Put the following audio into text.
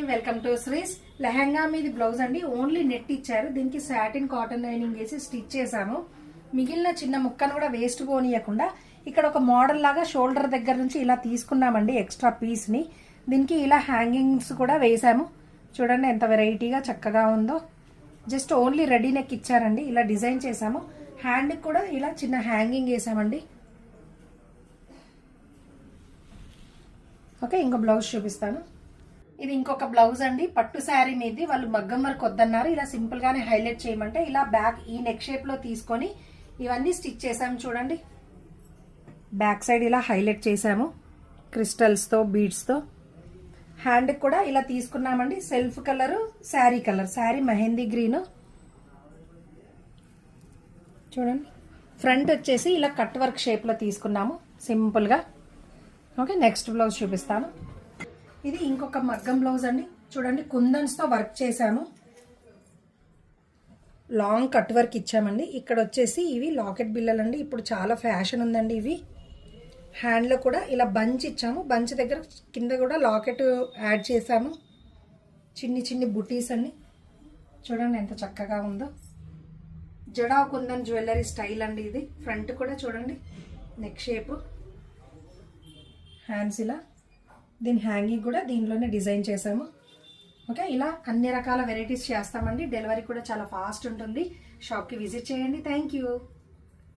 Welcome to శ్రీస్. Lehenga మీది blouse అండి. Only net ఇచ్చారు. దీనికి సాటిన్ కాటన్ లైనింగ్ వేసి స్టిచ్ చేశాము. మిగిలిన చిన్న ముక్కను కూడా వేస్ట్ పోనీయకుండా ఇక్కడ ఒక మోడల్ లాగా షోల్డర్ దగ్గర నుంచి ఇలా తీసుకున్నామండి ఎక్స్ట్రా పీస్ ని. దీనికి ఇలా హ్యాంగింగ్స్ కూడా వేసాము. చూడండి ఎంత వెరైటీగా చక్కగా ఉందో. జస్ట్ ఓన్లీ రెడీ నెక్ ఇచ్చారండి. ఇలా డిజైన్ చేసాము. హ్యాండ్ కూడా ఇలా చిన్న హ్యాంగింగ్ వేసామండి. ఓకే, ఇంకో బ్లౌజ్ చూపిస్తాను. ఇది ఇంకొక బ్లౌజ్ అండి. పట్టు శారీ మీది వాళ్ళు మగ్గం వర్క్ వద్దన్నారు. ఇలా సింపుల్ గానే హైలైట్ చేయమంటే ఇలా బ్యాక్ ఈ నెక్ షేప్ లో తీసుకొని ఇవన్నీ స్టిచ్ చేసాము. చూడండి, బ్యాక్ సైడ్ ఇలా హైలైట్ చేసాము క్రిస్టల్స్ తో, బీడ్స్ తో. హ్యాండ్ కూడా ఇలా తీసుకున్నామండి. Self colour, sari colour, sari mehndi green. చూడండి, ఫ్రంట్ వచ్చేసి ఇలా కట్ వర్క్ షేప్ లో తీసుకున్నాము సింపుల్ గా. ఓకే, నెక్స్ట్ బ్లౌజ్ చూపిస్తాను. ఇది ఇంకొక మగ్గం బ్లౌజ్ అండి. చూడండి, కుందన్స్ తో వర్క్ చేశాము. లాంగ్ కట్ వర్క్ ఇచ్చామండి. ఇక్కడ వచ్చేసి ఇవి లాకెట్ బిల్లలు అండి. ఇప్పుడు చాలా ఫ్యాషన్ ఉందండి ఇవి. హ్యాండ్లో కూడా ఇలా బంచ్ ఇచ్చాము. బంచ్ దగ్గర కింద కూడా లాకెట్ యాడ్ చేసాము. చిన్ని చిన్ని బుటీస్ అండి. చూడండి ఎంత చక్కగా ఉందో. జడా కుందన్ జ్యువెలరీ స్టైల్ అండి ఇది. ఫ్రంట్ కూడా చూడండి, నెక్ షేప్, హ్యాండ్స్ ఇలా. దీని హ్యాంగింగ్ కూడా దీనిలోనే డిజైన్ చేసాము. ఓకే, ఇలా అన్ని రకాల వెరైటీస్ చేస్తామండి. డెలివరీ కూడా చాలా ఫాస్ట్ ఉంటుంది. షాప్కి విజిట్ చేయండి. Thank you.